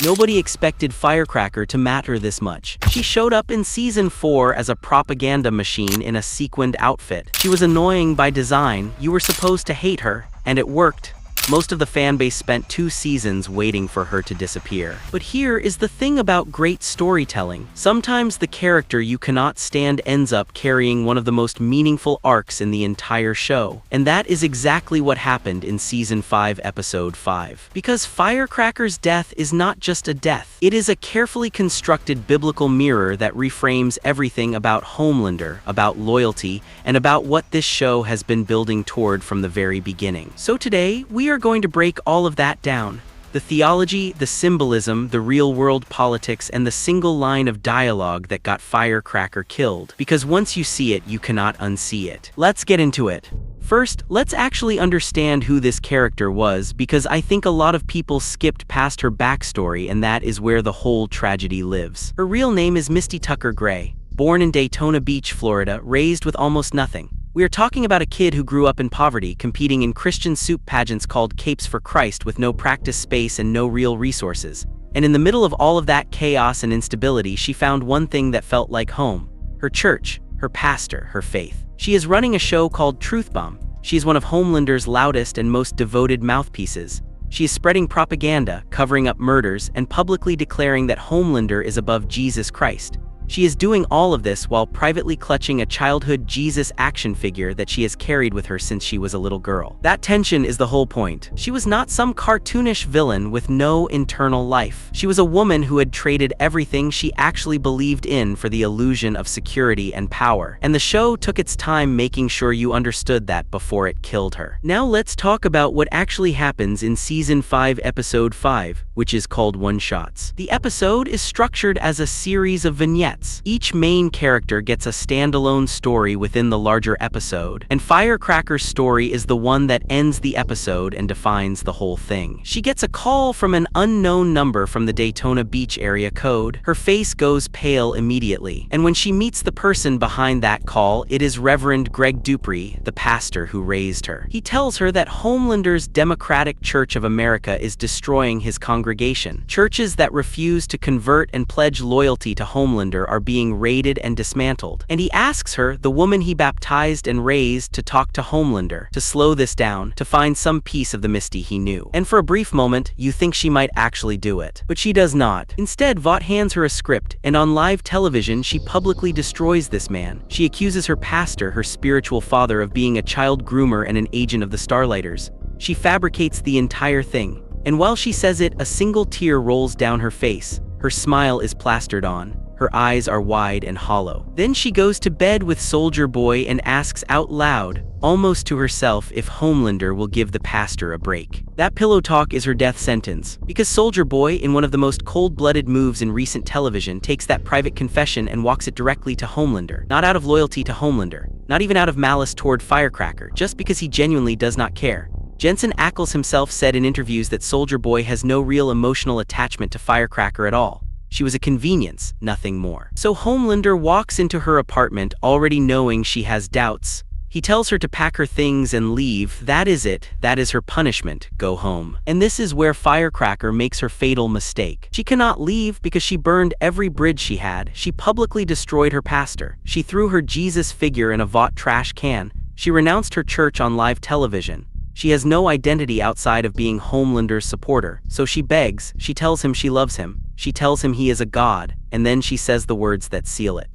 Nobody expected Firecracker to matter this much. She showed up in season 4 as a propaganda machine in a sequined outfit. She was annoying by design, you were supposed to hate her, and it worked. Most of the fanbase spent 2 seasons waiting for her to disappear. But here is the thing about great storytelling. Sometimes the character you cannot stand ends up carrying one of the most meaningful arcs in the entire show. And that is exactly what happened in Season 5, Episode 5. Because Firecracker's death is not just a death. It is a carefully constructed biblical mirror that reframes everything about Homelander, about loyalty, and about what this show has been building toward from the very beginning. So today, we are going to break all of that down. The theology, the symbolism, the real-world politics, and the single line of dialogue that got Firecracker killed. Because once you see it, you cannot unsee it. Let's get into it. First, let's actually understand who this character was, because I think a lot of people skipped past her backstory, and that is where the whole tragedy lives. Her real name is Misty Tucker Gray. Born in Daytona Beach, Florida, raised with almost nothing. We are talking about a kid who grew up in poverty, competing in Christian soup pageants called Capes for Christ with no practice space and no real resources. And in the middle of all of that chaos and instability, she found one thing that felt like home. Her church, her pastor, her faith. She is running a show called Truth Bomb. She is one of Homelander's loudest and most devoted mouthpieces. She is spreading propaganda, covering up murders, and publicly declaring that Homelander is above Jesus Christ. She is doing all of this while privately clutching a childhood Jesus action figure that she has carried with her since she was a little girl. That tension is the whole point. She was not some cartoonish villain with no internal life. She was a woman who had traded everything she actually believed in for the illusion of security and power. And the show took its time making sure you understood that before it killed her. Now let's talk about what actually happens in Season 5, Episode 5, which is called One Shots. The episode is structured as a series of vignettes. Each main character gets a standalone story within the larger episode, and Firecracker's story is the one that ends the episode and defines the whole thing. She gets a call from an unknown number from the Daytona Beach area code. Her face goes pale immediately, and when she meets the person behind that call, it is Reverend Greg Dupree, the pastor who raised her. He tells her that Homelander's Democratic Church of America is destroying his congregation. Churches that refuse to convert and pledge loyalty to Homelander are being raided and dismantled. And he asks her, the woman he baptized and raised, to talk to Homelander, to slow this down, to find some piece of the Misty he knew. And for a brief moment, you think she might actually do it. But she does not. Instead, Vought hands her a script, and on live television, she publicly destroys this man. She accuses her pastor, her spiritual father, of being a child groomer and an agent of the Starlighters. She fabricates the entire thing. And while she says it, a single tear rolls down her face. Her smile is plastered on. Her eyes are wide and hollow. Then she goes to bed with Soldier Boy and asks out loud, almost to herself, if Homelander will give the pastor a break. That pillow talk is her death sentence, because Soldier Boy, in one of the most cold-blooded moves in recent television, takes that private confession and walks it directly to Homelander. Not out of loyalty to Homelander, not even out of malice toward Firecracker, just because he genuinely does not care. Jensen Ackles himself said in interviews that Soldier Boy has no real emotional attachment to Firecracker at all. She was a convenience, nothing more. So Homelander walks into her apartment already knowing she has doubts. He tells her to pack her things and leave. That is it. That is her punishment. Go home. And this is where Firecracker makes her fatal mistake. She cannot leave because she burned every bridge she had. She publicly destroyed her pastor. She threw her Jesus figure in a Vought trash can. She renounced her church on live television. She has no identity outside of being Homelander's supporter, so she begs, she tells him she loves him, she tells him he is a god, and then she says the words that seal it.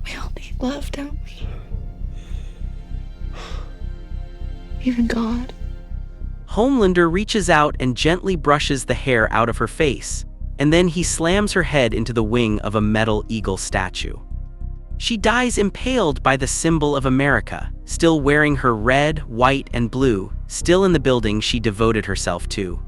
We all need love, don't we? Even God. Homelander reaches out and gently brushes the hair out of her face, and then he slams her head into the wing of a metal eagle statue. She dies impaled by the symbol of America, still wearing her red, white, and blue, still in the building she devoted herself to.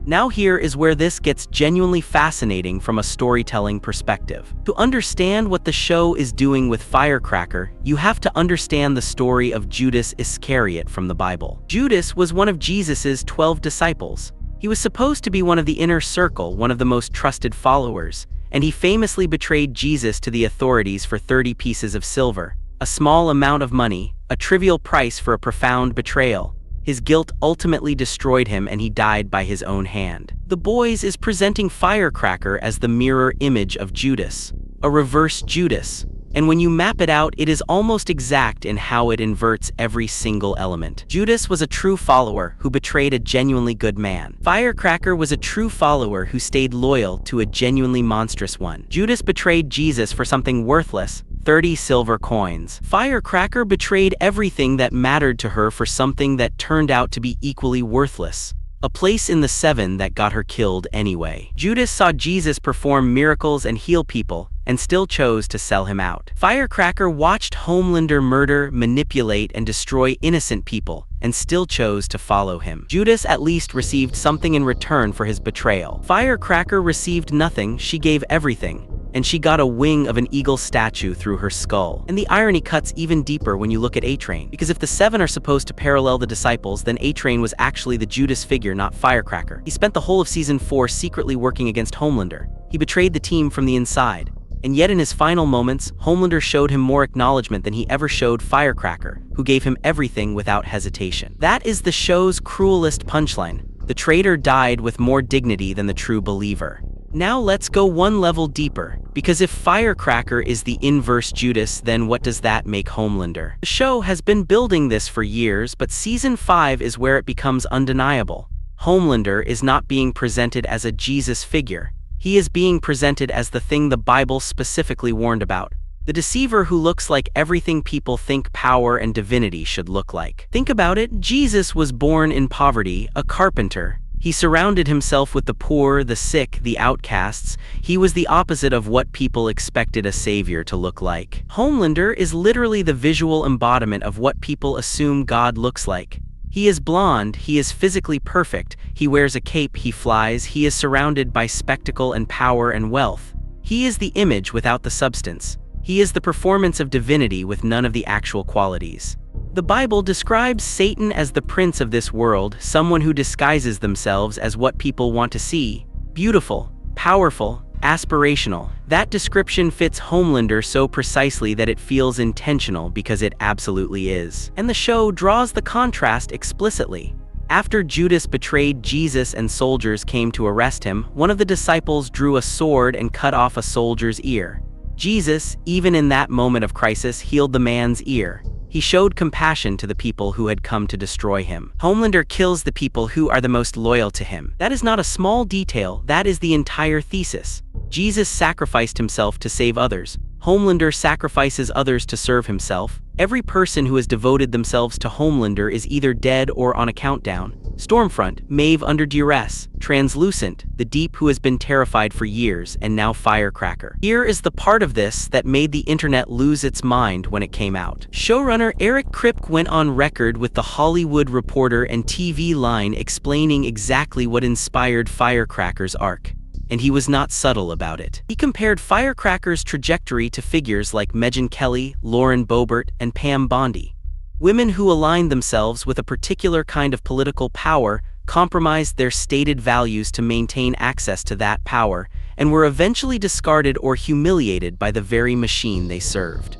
Now here is where this gets genuinely fascinating from a storytelling perspective. To understand what the show is doing with Firecracker, you have to understand the story of Judas Iscariot from the Bible. Judas was one of Jesus's 12 disciples. He was supposed to be one of the inner circle, one of the most trusted followers, and he famously betrayed Jesus to the authorities for 30 pieces of silver, a small amount of money, a trivial price for a profound betrayal. His guilt ultimately destroyed him and he died by his own hand. The Boys is presenting Firecracker as the mirror image of Judas, a reverse Judas. And when you map it out, it is almost exact in how it inverts every single element. Judas was a true follower who betrayed a genuinely good man. Firecracker was a true follower who stayed loyal to a genuinely monstrous one. Judas betrayed Jesus for something worthless, 30 silver coins. Firecracker betrayed everything that mattered to her for something that turned out to be equally worthless. A place in the 7 that got her killed anyway. Judas saw Jesus perform miracles and heal people, and still chose to sell him out. Firecracker watched Homelander murder, manipulate, and destroy innocent people, and still chose to follow him. Judas at least received something in return for his betrayal. Firecracker received nothing, she gave everything. And she got a wing of an eagle statue through her skull. And the irony cuts even deeper when you look at A-Train, because if the 7 are supposed to parallel the disciples, then A-Train was actually the Judas figure, not Firecracker. He spent the whole of Season 4 secretly working against Homelander. He betrayed the team from the inside. And yet in his final moments, Homelander showed him more acknowledgement than he ever showed Firecracker, who gave him everything without hesitation. That is the show's cruelest punchline. The traitor died with more dignity than the true believer. Now let's go one level deeper, because if Firecracker is the inverse Judas, then what does that make Homelander? The show has been building this for years, but Season 5 is where it becomes undeniable. Homelander is not being presented as a Jesus figure. He is being presented as the thing the Bible specifically warned about. The deceiver who looks like everything people think power and divinity should look like. Think about it, Jesus was born in poverty, a carpenter. He surrounded himself with the poor, the sick, the outcasts. He was the opposite of what people expected a savior to look like. Homelander is literally the visual embodiment of what people assume God looks like. He is blonde, he is physically perfect, he wears a cape, he flies, he is surrounded by spectacle and power and wealth. He is the image without the substance. He is the performance of divinity with none of the actual qualities. The Bible describes Satan as the prince of this world, someone who disguises themselves as what people want to see. Beautiful, powerful, aspirational. That description fits Homelander so precisely that it feels intentional because it absolutely is. And the show draws the contrast explicitly. After Judas betrayed Jesus and soldiers came to arrest him, one of the disciples drew a sword and cut off a soldier's ear. Jesus, even in that moment of crisis, healed the man's ear. He showed compassion to the people who had come to destroy him. Homelander kills the people who are the most loyal to him. That is not a small detail, that is the entire thesis. Jesus sacrificed himself to save others. Homelander sacrifices others to serve himself. Every person who has devoted themselves to Homelander is either dead or on a countdown. Stormfront, Maeve under duress, Translucent, the Deep who has been terrified for years, and now Firecracker. Here is the part of this that made the internet lose its mind when it came out. Showrunner Eric Kripke went on record with The Hollywood Reporter and TV Line explaining exactly what inspired Firecracker's arc. And he was not subtle about it. He compared Firecracker's trajectory to figures like Megyn Kelly, Lauren Boebert, and Pam Bondi. Women who aligned themselves with a particular kind of political power, compromised their stated values to maintain access to that power, and were eventually discarded or humiliated by the very machine they served.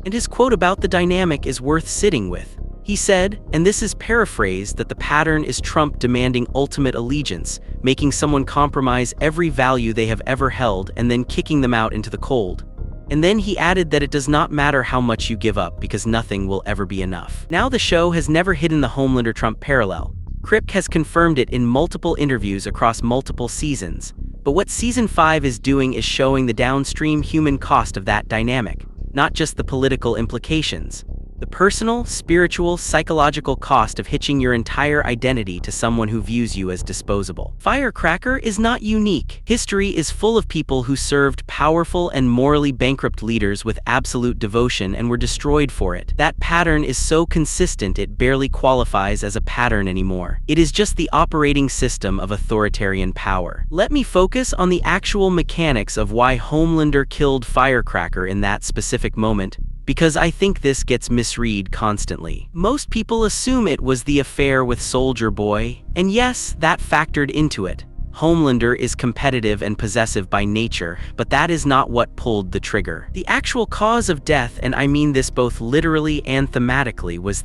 And his quote about the dynamic is worth sitting with. He said, and this is paraphrased, that the pattern is Trump demanding ultimate allegiance, making someone compromise every value they have ever held and then kicking them out into the cold. And then he added that it does not matter how much you give up because nothing will ever be enough. Now the show has never hidden the Homelander-Trump parallel. Kripke has confirmed it in multiple interviews across multiple seasons. But what Season 5 is doing is showing the downstream human cost of that dynamic, not just the political implications. The personal, spiritual, psychological cost of hitching your entire identity to someone who views you as disposable. Firecracker is not unique. History is full of people who served powerful and morally bankrupt leaders with absolute devotion and were destroyed for it. That pattern is so consistent it barely qualifies as a pattern anymore. It is just the operating system of authoritarian power. Let me focus on the actual mechanics of why Homelander killed Firecracker in that specific moment, because I think this gets misread constantly. Most people assume it was the affair with Soldier Boy, and yes, that factored into it. Homelander is competitive and possessive by nature, but that is not what pulled the trigger. The actual cause of death, and I mean this both literally and thematically, was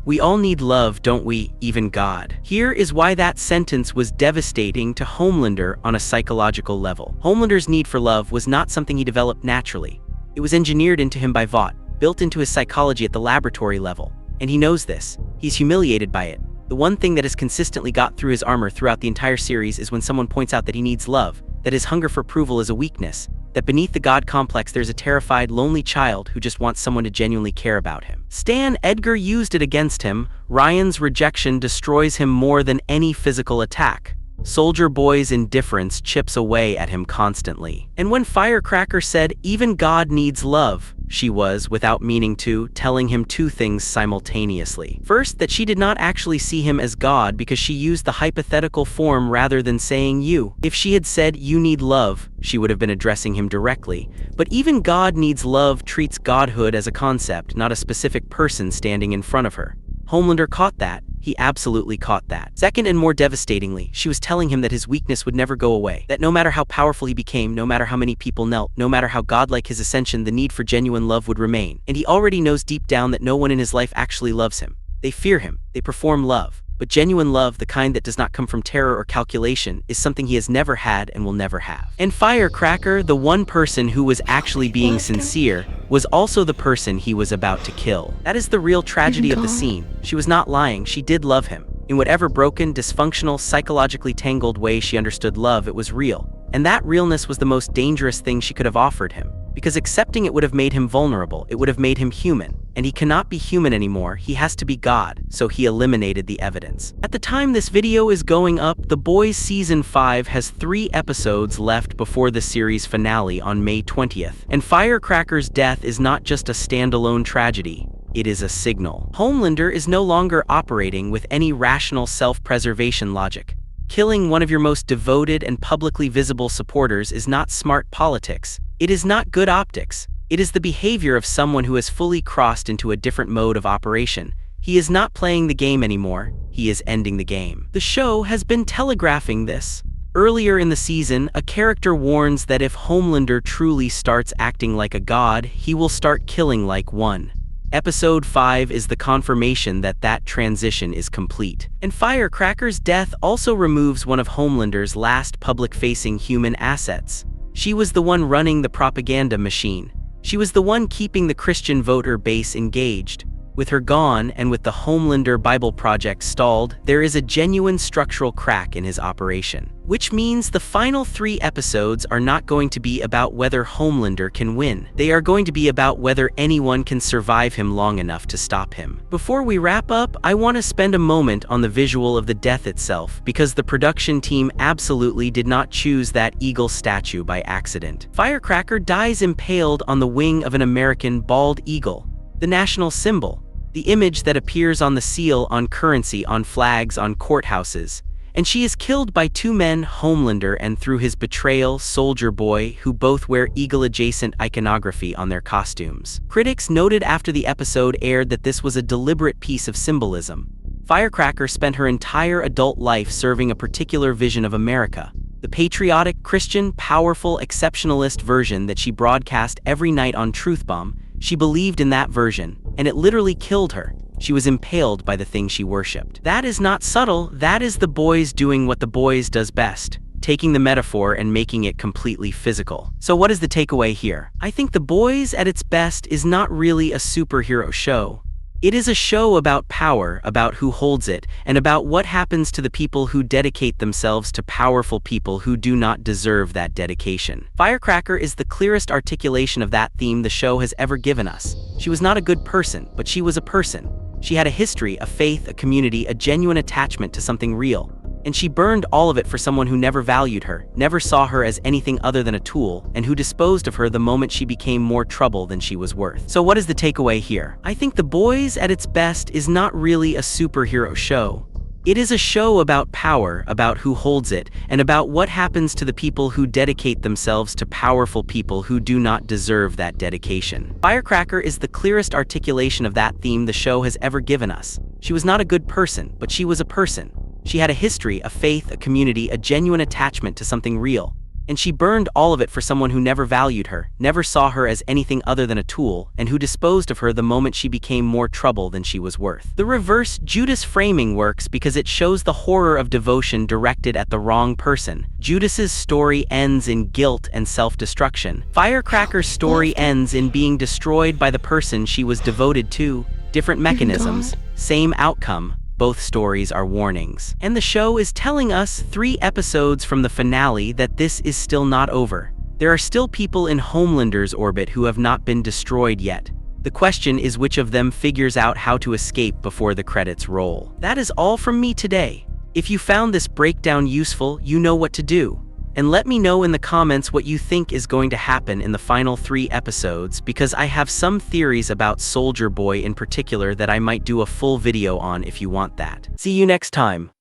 We all need love, don't we? Even God. Here is why that sentence was devastating to Homelander on a psychological level. Homelander's need for love was not something he developed naturally. It was engineered into him by Vought, built into his psychology at the laboratory level. And he knows this. He's humiliated by it. The one thing that has consistently got through his armor throughout the entire series is when someone points out that he needs love, that his hunger for approval is a weakness, that beneath the God complex there's a terrified, lonely child who just wants someone to genuinely care about him. Stan Edgar used it against him. Ryan's rejection destroys him more than any physical attack. Soldier Boy's indifference chips away at him constantly. And when Firecracker said, "Even God needs love," she was, without meaning to, telling him two things simultaneously. First, that she did not actually see him as God because she used the hypothetical form rather than saying you. If she had said, "You need love," she would have been addressing him directly. But even God needs love treats godhood as a concept, not a specific person standing in front of her. Homelander caught that. He absolutely caught that. Second, and more devastatingly, she was telling him that his weakness would never go away. That no matter how powerful he became, no matter how many people knelt, no matter how godlike his ascension, the need for genuine love would remain. And he already knows deep down that no one in his life actually loves him. They fear him. They perform love. But genuine love, the kind that does not come from terror or calculation, is something he has never had and will never have. And Firecracker, the one person who was actually being sincere, was also the person he was about to kill. That is the real tragedy of the scene. She was not lying, she did love him. In whatever broken, dysfunctional, psychologically tangled way she understood love, it was real. And that realness was the most dangerous thing she could have offered him. Because accepting it would have made him vulnerable, it would have made him human. And he cannot be human anymore, he has to be God, so he eliminated the evidence. At the time this video is going up, The Boys Season 5 has 3 episodes left before the series finale on May 20th. And Firecracker's death is not just a standalone tragedy. It is a signal. Homelander is no longer operating with any rational self-preservation logic. Killing one of your most devoted and publicly visible supporters is not smart politics. It is not good optics. It is the behavior of someone who has fully crossed into a different mode of operation. He is not playing the game anymore. He is ending the game. The show has been telegraphing this. Earlier in the season, a character warns that if Homelander truly starts acting like a god, he will start killing like one. Episode 5 is the confirmation that that transition is complete. And Firecracker's death also removes one of Homelander's last public-facing human assets. She was the one running the propaganda machine. She was the one keeping the Christian voter base engaged. With her gone, and with the Homelander Bible Project stalled, there is a genuine structural crack in his operation. Which means the final 3 episodes are not going to be about whether Homelander can win. They are going to be about whether anyone can survive him long enough to stop him. Before we wrap up, I want to spend a moment on the visual of the death itself, because the production team absolutely did not choose that eagle statue by accident. Firecracker dies impaled on the wing of an American bald eagle, the national symbol. The image that appears on the seal, on currency, on flags, on courthouses. And she is killed by 2 men, Homelander and through his betrayal, Soldier Boy, who both wear eagle-adjacent iconography on their costumes. Critics noted after the episode aired that this was a deliberate piece of symbolism. Firecracker spent her entire adult life serving a particular vision of America. The patriotic, Christian, powerful, exceptionalist version that she broadcast every night on Truth Bomb. She believed in that version, and it literally killed her. She was impaled by the thing she worshipped. That is not subtle, that is The Boys doing what The Boys does best, taking the metaphor and making it completely physical. So what is the takeaway here? I think The Boys at its best is not really a superhero show. It is a show about power, about who holds it, and about what happens to the people who dedicate themselves to powerful people who do not deserve that dedication. Firecracker is the clearest articulation of that theme the show has ever given us. She was not a good person, but she was a person. She had a history, a faith, a community, a genuine attachment to something real. And she burned all of it for someone who never valued her, never saw her as anything other than a tool, and who disposed of her the moment she became more trouble than she was worth. So what is the takeaway here? I think The Boys at its best is not really a superhero show. It is a show about power, about who holds it, and about what happens to the people who dedicate themselves to powerful people who do not deserve that dedication. Firecracker is the clearest articulation of that theme the show has ever given us. She was not a good person, but she was a person. She had a history, a faith, a community, a genuine attachment to something real. And she burned all of it for someone who never valued her, never saw her as anything other than a tool, and who disposed of her the moment she became more trouble than she was worth. The reverse Judas framing works because it shows the horror of devotion directed at the wrong person. Judas's story ends in guilt and self-destruction. Firecracker's story ends in being destroyed by the person she was devoted to. Different mechanisms, same outcome. Both stories are warnings. And the show is telling us 3 episodes from the finale that this is still not over. There are still people in Homelander's orbit who have not been destroyed yet. The question is which of them figures out how to escape before the credits roll. That is all from me today. If you found this breakdown useful, you know what to do. And let me know in the comments what you think is going to happen in the final 3 episodes, because I have some theories about Soldier Boy in particular that I might do a full video on if you want that. See you next time.